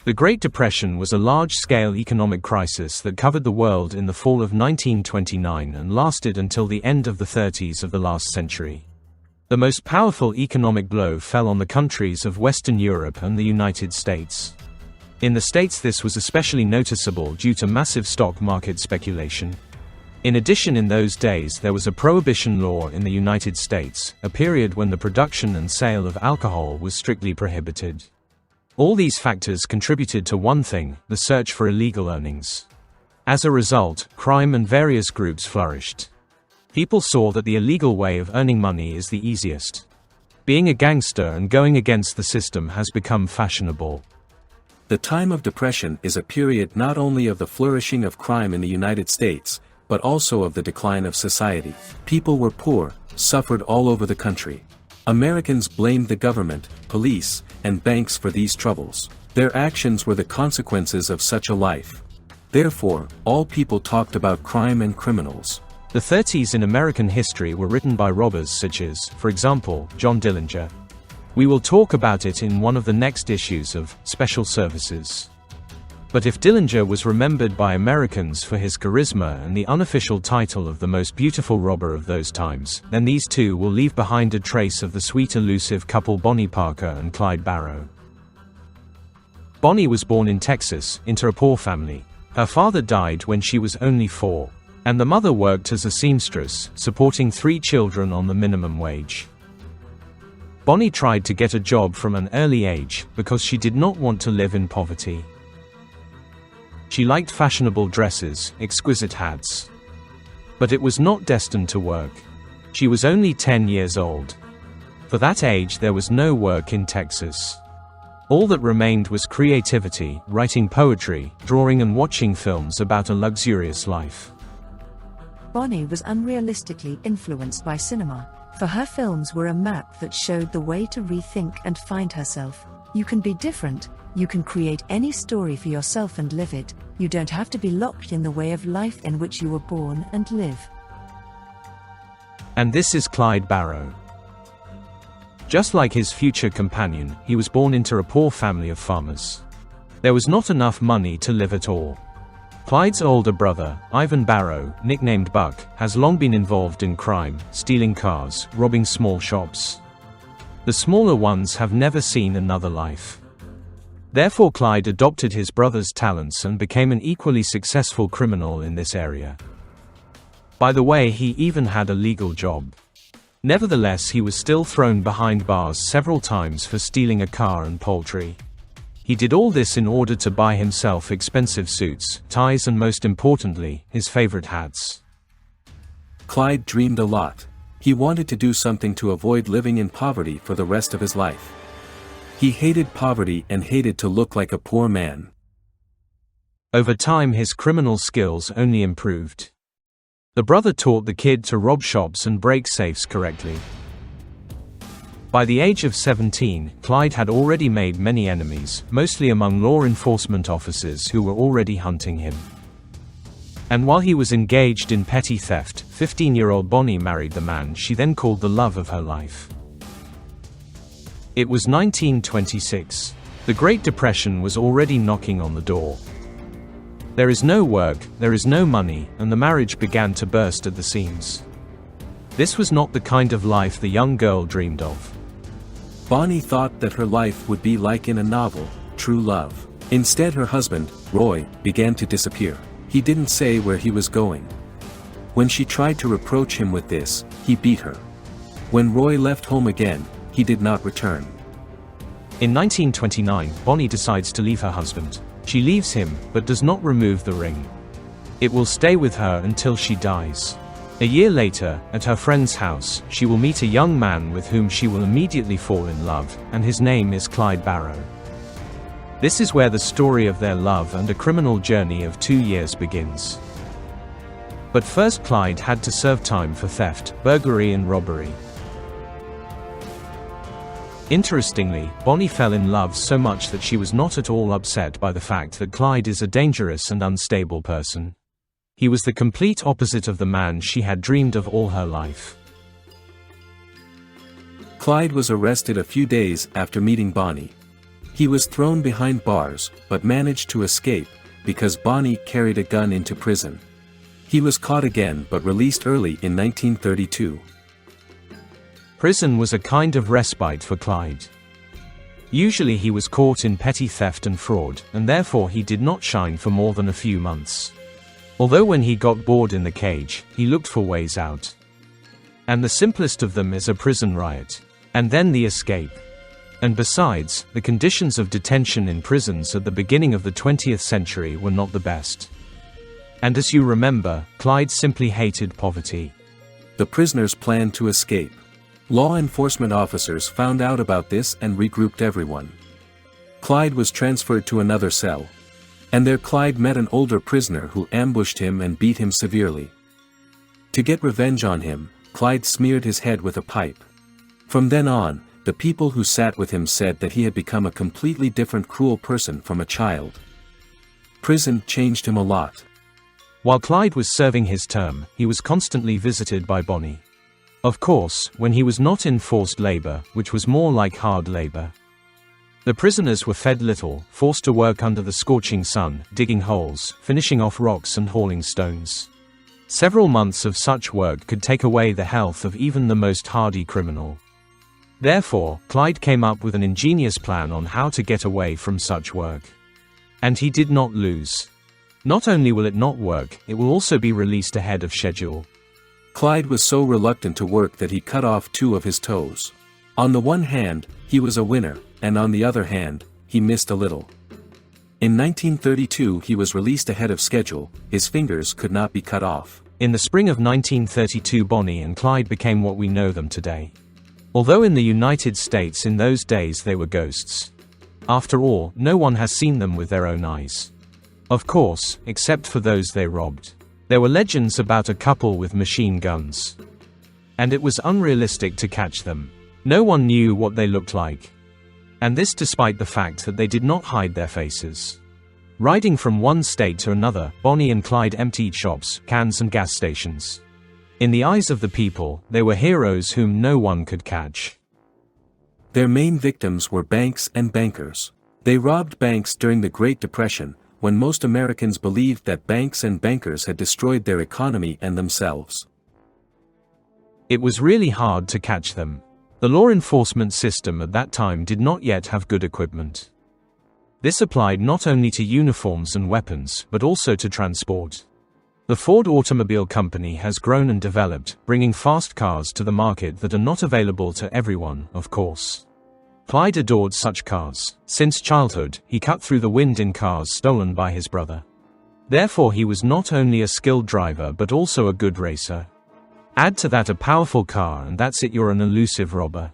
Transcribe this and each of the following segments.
The Great Depression was a large-scale economic crisis that covered the world in the fall of 1929 and lasted until the end of the 30s of the last century. The most powerful economic blow fell on the countries of Western Europe and the United States. In the States, this was especially noticeable due to massive stock market speculation. In addition, in those days there was a prohibition law in the United States, a period when the production and sale of alcohol was strictly prohibited. All these factors contributed to one thing: the search for illegal earnings. As a result, crime and various groups flourished. People saw that the illegal way of earning money is the easiest. Being a gangster and going against the system has become fashionable. The time of depression is a period not only of the flourishing of crime in the United States, but also of the decline of society. People were poor, suffered all over the country. Americans blamed the government, police, and banks for these troubles. Their actions were the consequences of such a life. Therefore, all people talked about crime and criminals. The 30s in American history were written by robbers such as, for example, John Dillinger. We will talk about it in one of the next issues of Special Services. But if Dillinger was remembered by Americans for his charisma and the unofficial title of the most beautiful robber of those times, then these two will leave behind a trace of the sweet elusive couple Bonnie Parker and Clyde Barrow. Bonnie was born in Texas, into a poor family. Her father died when she was only 4, and the mother worked as a seamstress, supporting 3 children on the minimum wage. Bonnie tried to get a job from an early age because she did not want to live in poverty. She liked fashionable dresses, exquisite hats. But it was not destined to work. She was only 10 years old. For that age there was no work in Texas. All that remained was creativity, writing poetry, drawing and watching films about a luxurious life. Bonnie was unrealistically influenced by cinema, for her films were a map that showed the way to rethink and find herself. You can be different. You can create any story for yourself and live it. You don't have to be locked in the way of life in which you were born and live. And this is Clyde Barrow. Just like his future companion, he was born into a poor family of farmers. There was not enough money to live at all. Clyde's older brother, Ivan Barrow, nicknamed Buck, has long been involved in crime, stealing cars, robbing small shops. The smaller ones have never seen another life. Therefore Clyde adopted his brother's talents and became an equally successful criminal in this area. By the way, he even had a legal job. Nevertheless, he was still thrown behind bars several times for stealing a car and poultry. He did all this in order to buy himself expensive suits, ties and most importantly, his favorite hats. Clyde dreamed a lot. He wanted to do something to avoid living in poverty for the rest of his life. He hated poverty and hated to look like a poor man. Over time his criminal skills only improved. The brother taught the kid to rob shops and break safes correctly. By the age of 17, Clyde had already made many enemies, mostly among law enforcement officers who were already hunting him. And while he was engaged in petty theft, 15-year-old Bonnie married the man she then called the love of her life. It was 1926. The Great Depression was already knocking on the door. There is no work, there is no money, and the marriage began to burst at the seams. This was not the kind of life the young girl dreamed of. Bonnie thought that her life would be like in a novel, True Love. Instead, her husband, Roy, began to disappear. He didn't say where he was going. When she tried to reproach him with this, he beat her. When Roy left home again, he did not return. In 1929, Bonnie decides to leave her husband. She leaves him, but does not remove the ring. It will stay with her until she dies. A year later, at her friend's house, she will meet a young man with whom she will immediately fall in love, and his name is Clyde Barrow. This is where the story of their love and a criminal journey of 2 years begins. But first, Clyde had to serve time for theft, burglary and robbery. Interestingly, Bonnie fell in love so much that she was not at all upset by the fact that Clyde is a dangerous and unstable person. He was the complete opposite of the man she had dreamed of all her life. Clyde was arrested a few days after meeting Bonnie. He was thrown behind bars, but managed to escape, because Bonnie carried a gun into prison. He was caught again but released early in 1932. Prison was a kind of respite for Clyde. Usually he was caught in petty theft and fraud, and therefore he did not shine for more than a few months. Although when he got bored in the cage, he looked for ways out. And the simplest of them is a prison riot. And then the escape. And besides, the conditions of detention in prisons at the beginning of the 20th century were not the best. And as you remember, Clyde simply hated poverty. The prisoners planned to escape. Law enforcement officers found out about this and regrouped everyone. Clyde was transferred to another cell. And there Clyde met an older prisoner who ambushed him and beat him severely. To get revenge on him, Clyde smeared his head with a pipe. From then on, the people who sat with him said that he had become a completely different cruel person from a child. Prison changed him a lot. While Clyde was serving his term, he was constantly visited by Bonnie. Of course, when he was not in forced labor, which was more like hard labor. The prisoners were fed little, forced to work under the scorching sun, digging holes, finishing off rocks and hauling stones. Several months of such work could take away the health of even the most hardy criminal. Therefore, Clyde came up with an ingenious plan on how to get away from such work. And he did not lose. Not only will it not work, it will also be released ahead of schedule. Clyde was so reluctant to work that he cut off 2 of his toes. On the one hand, he was a winner, and on the other hand, he missed a little. In 1932 he was released ahead of schedule, his fingers could not be cut off. In the spring of 1932 Bonnie and Clyde became what we know them today. Although in the United States in those days they were ghosts. After all, no one has seen them with their own eyes. Of course, except for those they robbed. There were legends about a couple with machine guns. And it was unrealistic to catch them. No one knew what they looked like. And this despite the fact that they did not hide their faces. Riding from one state to another, Bonnie and Clyde emptied shops, cans and gas stations. In the eyes of the people, they were heroes whom no one could catch. Their main victims were banks and bankers. They robbed banks during the Great Depression, when most Americans believed that banks and bankers had destroyed their economy and themselves. It was really hard to catch them. The law enforcement system at that time did not yet have good equipment. This applied not only to uniforms and weapons, but also to transport. The Ford Automobile Company has grown and developed, bringing fast cars to the market that are not available to everyone, of course. Clyde adored such cars. Since childhood, he cut through the wind in cars stolen by his brother. Therefore he was not only a skilled driver but also a good racer. Add to that a powerful car and that's it, you're an elusive robber.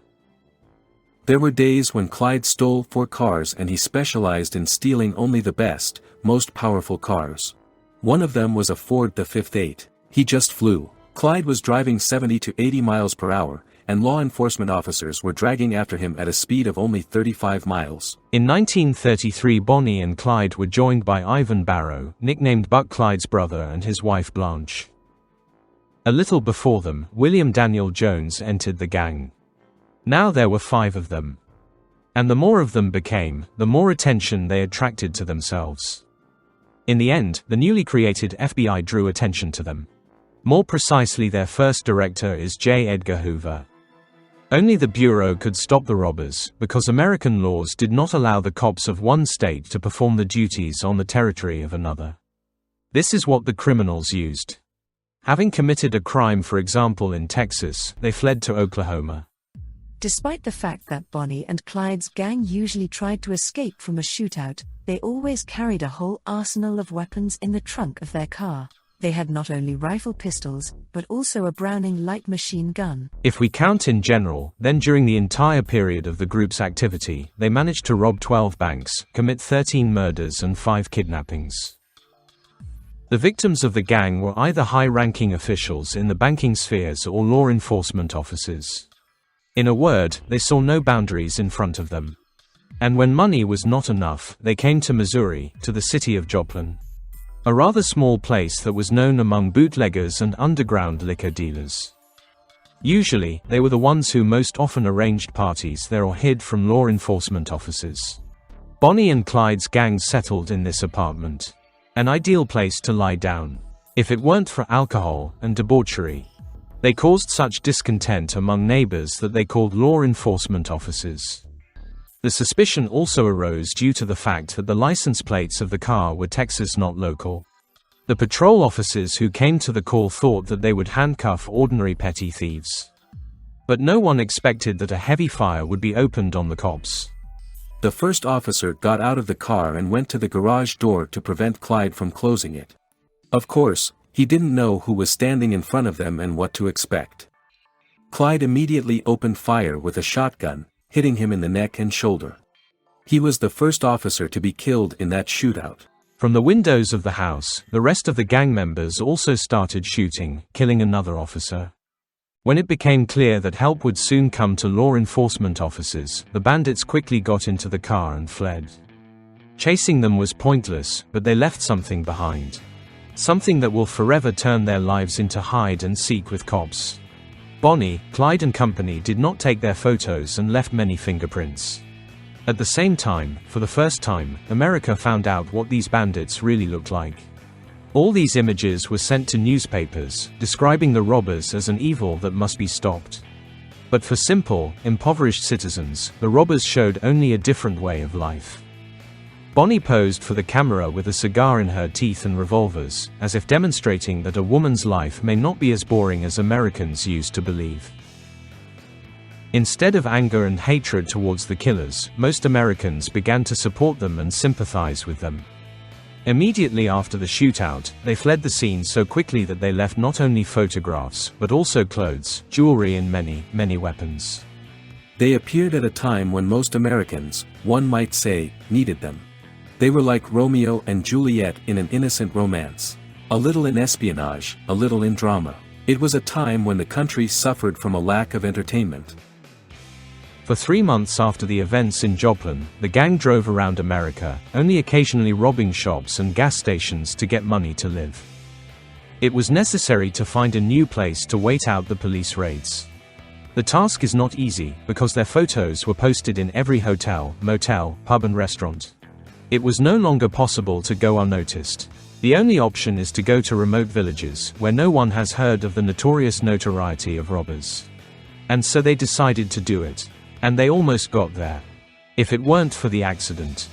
There were days when Clyde stole 4 cars and he specialized in stealing only the best, most powerful cars. One of them was a Ford F8. He just flew. Clyde was driving 70 to 80 miles per hour, and law enforcement officers were dragging after him at a speed of only 35 miles. In 1933 Bonnie and Clyde were joined by Ivan Barrow, nicknamed Buck, Clyde's brother, and his wife Blanche. A little before them, William Daniel Jones entered the gang. Now there were 5 of them. And the more of them became, the more attention they attracted to themselves. In the end, the newly created FBI drew attention to them. More precisely, their first director is J. Edgar Hoover. Only the Bureau could stop the robbers, because American laws did not allow the cops of one state to perform the duties on the territory of another. This is what the criminals used. Having committed a crime, for example in Texas, they fled to Oklahoma. Despite the fact that Bonnie and Clyde's gang usually tried to escape from a shootout, they always carried a whole arsenal of weapons in the trunk of their car. They had not only rifle pistols, but also a Browning light machine gun. If we count in general, then during the entire period of the group's activity, they managed to rob 12 banks, commit 13 murders and 5 kidnappings. The victims of the gang were either high-ranking officials in the banking spheres or law enforcement officers. In a word, they saw no boundaries in front of them. And when money was not enough, they came to Missouri, to the city of Joplin. A rather small place that was known among bootleggers and underground liquor dealers. Usually, they were the ones who most often arranged parties there or hid from law enforcement officers. Bonnie and Clyde's gang settled in this apartment. An ideal place to lie down, if it weren't for alcohol and debauchery. They caused such discontent among neighbors that they called law enforcement officers. The suspicion also arose due to the fact that the license plates of the car were Texas, not local. The patrol officers who came to the call thought that they would handcuff ordinary petty thieves. But no one expected that a heavy fire would be opened on the cops. The first officer got out of the car and went to the garage door to prevent Clyde from closing it. Of course, he didn't know who was standing in front of them and what to expect. Clyde immediately opened fire with a shotgun, hitting him in the neck and shoulder. He was the first officer to be killed in that shootout. From the windows of the house, the rest of the gang members also started shooting, killing another officer. When it became clear that help would soon come to law enforcement officers, the bandits quickly got into the car and fled. Chasing them was pointless, but they left something behind. Something that will forever turn their lives into hide and seek with cops. Bonnie, Clyde and company did not take their photos and left many fingerprints. At the same time, for the first time, America found out what these bandits really looked like. All these images were sent to newspapers, describing the robbers as an evil that must be stopped. But for simple, impoverished citizens, the robbers showed only a different way of life. Bonnie posed for the camera with a cigar in her teeth and revolvers, as if demonstrating that a woman's life may not be as boring as Americans used to believe. Instead of anger and hatred towards the killers, most Americans began to support them and sympathize with them. Immediately after the shootout, they fled the scene so quickly that they left not only photographs, but also clothes, jewelry and many weapons. They appeared at a time when most Americans, one might say, needed them. They were like Romeo and Juliet in an innocent romance. A little in espionage, a little in drama. It was a time when the country suffered from a lack of entertainment. For 3 months after the events in Joplin, the gang drove around America, only occasionally robbing shops and gas stations to get money to live. It was necessary to find a new place to wait out the police raids. The task is not easy, because their photos were posted in every hotel, motel, pub and restaurant. It was no longer possible to go unnoticed. The only option is to go to remote villages, where no one has heard of the notorious notoriety of robbers. And so they decided to do it. And they almost got there. If it weren't for the accident.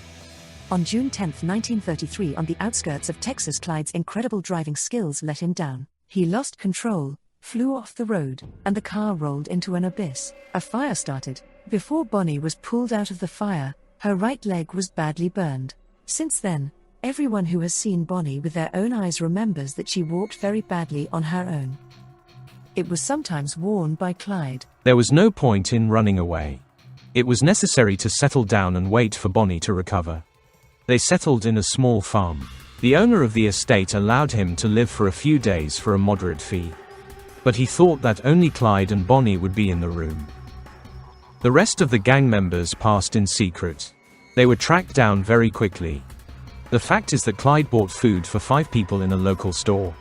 On June 10, 1933, on the outskirts of Texas, Clyde's incredible driving skills let him down. He lost control, flew off the road, and the car rolled into an abyss. A fire started. Before Bonnie was pulled out of the fire, her right leg was badly burned. Since then, everyone who has seen Bonnie with their own eyes remembers that she walked very badly on her own. It was sometimes worn by Clyde. There was no point in running away. It was necessary to settle down and wait for Bonnie to recover. They settled in a small farm. The owner of the estate allowed him to live for a few days for a moderate fee. But he thought that only Clyde and Bonnie would be in the room. The rest of the gang members passed in secret. They were tracked down very quickly. The fact is that Clyde bought food for 5 people in a local store.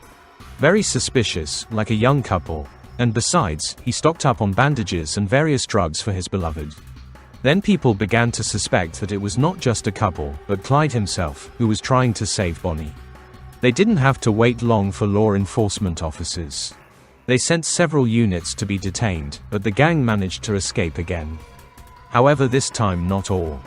Very suspicious, like a young couple. And besides, he stocked up on bandages and various drugs for his beloved. Then people began to suspect that it was not just a couple, but Clyde himself, who was trying to save Bonnie. They didn't have to wait long for law enforcement officers. They sent several units to be detained, but the gang managed to escape again. However, this time not all.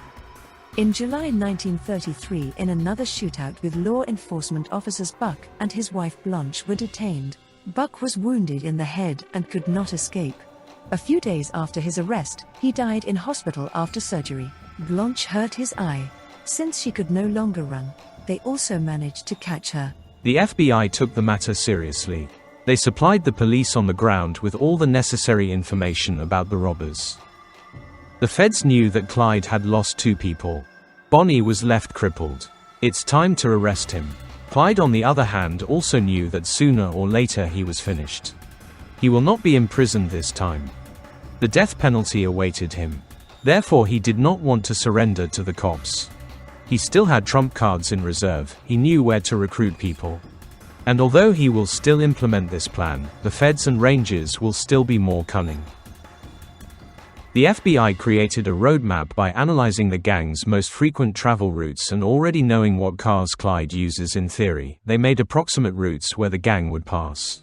In July 1933, in another shootout with law enforcement officers, Buck and his wife Blanche were detained. Buck was wounded in the head and could not escape. A few days after his arrest, he died in hospital after surgery. Blanche hurt his eye. Since she could no longer run, they also managed to catch her. The FBI took the matter seriously. They supplied the police on the ground with all the necessary information about the robbers. The feds knew that Clyde had lost 2 people. Bonnie was left crippled. It's time to arrest him. Clyde, on the other hand, also knew that sooner or later he was finished. He will not be imprisoned this time. The death penalty awaited him. Therefore, he did not want to surrender to the cops. He still had trump cards in reserve. He knew where to recruit people. And although he will still implement this plan, the feds and rangers will still be more cunning. The FBI created a roadmap by analyzing the gang's most frequent travel routes and already knowing what cars Clyde uses in theory, they made approximate routes where the gang would pass.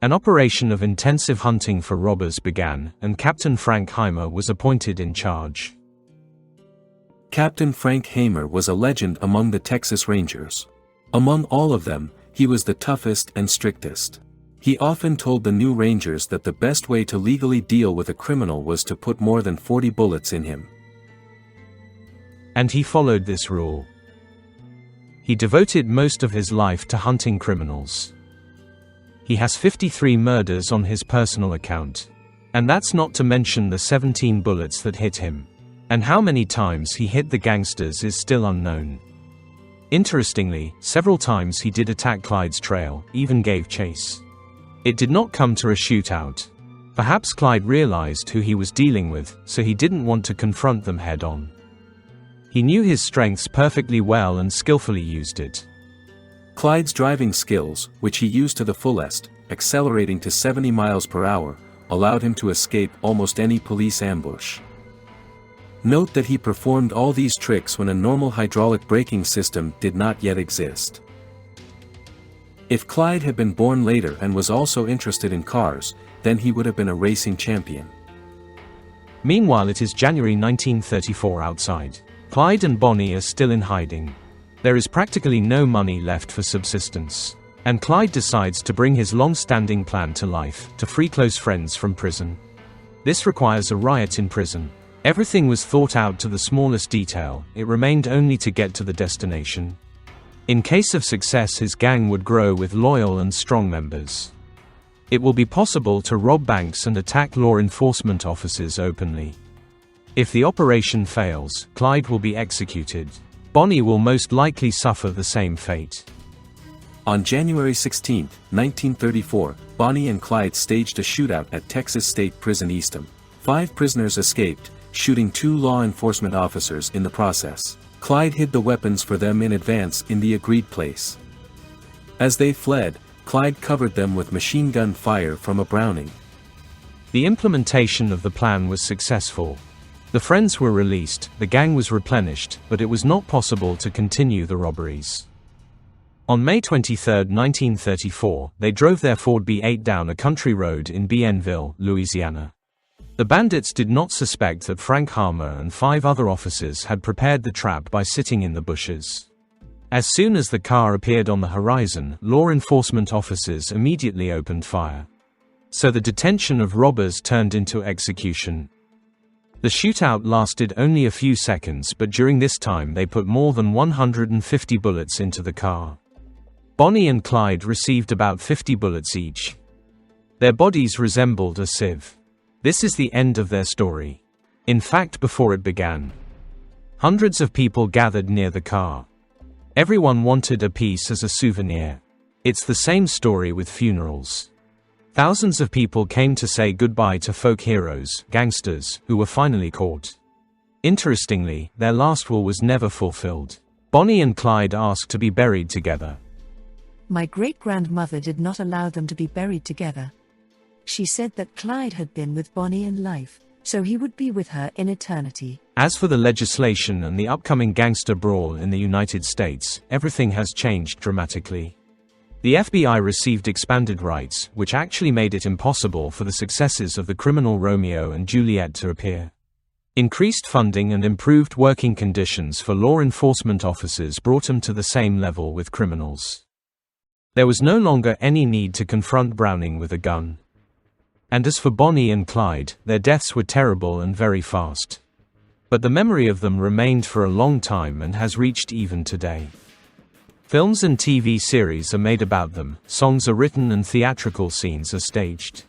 An operation of intensive hunting for robbers began, and Captain Frank Heimer was appointed in charge. Captain Frank Heimer was a legend among the Texas Rangers. Among all of them, he was the toughest and strictest. He often told the new Rangers that the best way to legally deal with a criminal was to put more than 40 bullets in him. And he followed this rule. He devoted most of his life to hunting criminals. He has 53 murders on his personal account. And that's not to mention the 17 bullets that hit him. And how many times he hit the gangsters is still unknown. Interestingly, several times he did attack Clyde's trail, even gave chase. It did not come to a shootout. Perhaps Clyde realized who he was dealing with, so he didn't want to confront them head-on. He knew his strengths perfectly well and skillfully used it. Clyde's driving skills, which he used to the fullest, accelerating to 70 miles per hour, allowed him to escape almost any police ambush. Note that he performed all these tricks when a normal hydraulic braking system did not yet exist. If Clyde had been born later and was also interested in cars, then he would have been a racing champion. Meanwhile, it is January 1934 outside. Clyde and Bonnie are still in hiding. There is practically no money left for subsistence. And Clyde decides to bring his long-standing plan to life, to free close friends from prison. This requires a riot in prison. Everything was thought out to the smallest detail, it remained only to get to the destination. In case of success, his gang would grow with loyal and strong members. It will be possible to rob banks and attack law enforcement officers openly. If the operation fails, Clyde will be executed. Bonnie will most likely suffer the same fate. On January 16, 1934, Bonnie and Clyde staged a shootout at Texas State Prison Eastham. 5 prisoners escaped, shooting 2 law enforcement officers in the process. Clyde hid the weapons for them in advance in the agreed place. As they fled, Clyde covered them with machine gun fire from a Browning. The implementation of the plan was successful. The friends were released, the gang was replenished, but it was not possible to continue the robberies. On May 23, 1934, they drove their Ford B8 down a country road in Bienville, Louisiana. The bandits did not suspect that Frank Heimer and 5 other officers had prepared the trap by sitting in the bushes. As soon as the car appeared on the horizon, law enforcement officers immediately opened fire. So the detention of robbers turned into execution. The shootout lasted only a few seconds, but during this time they put more than 150 bullets into the car. Bonnie and Clyde received about 50 bullets each. Their bodies resembled a sieve. This is the end of their story. In fact, before it began, hundreds of people gathered near the car. Everyone wanted a piece as a souvenir. It's the same story with funerals. Thousands of people came to say goodbye to folk heroes, gangsters, who were finally caught. Interestingly, their last will was never fulfilled. Bonnie and Clyde asked to be buried together. My great-grandmother did not allow them to be buried together. She said that Clyde had been with Bonnie in life, so he would be with her in eternity. As for the legislation and the upcoming gangster brawl in the United States, everything has changed dramatically. The FBI received expanded rights, which actually made it impossible for the successes of the criminal Romeo and Juliet to appear. Increased funding and improved working conditions for law enforcement officers brought them to the same level with criminals. There was no longer any need to confront Browning with a gun. And as for Bonnie and Clyde, their deaths were terrible and very fast. But the memory of them remained for a long time and has reached even today. Films and TV series are made about them, songs are written and theatrical scenes are staged.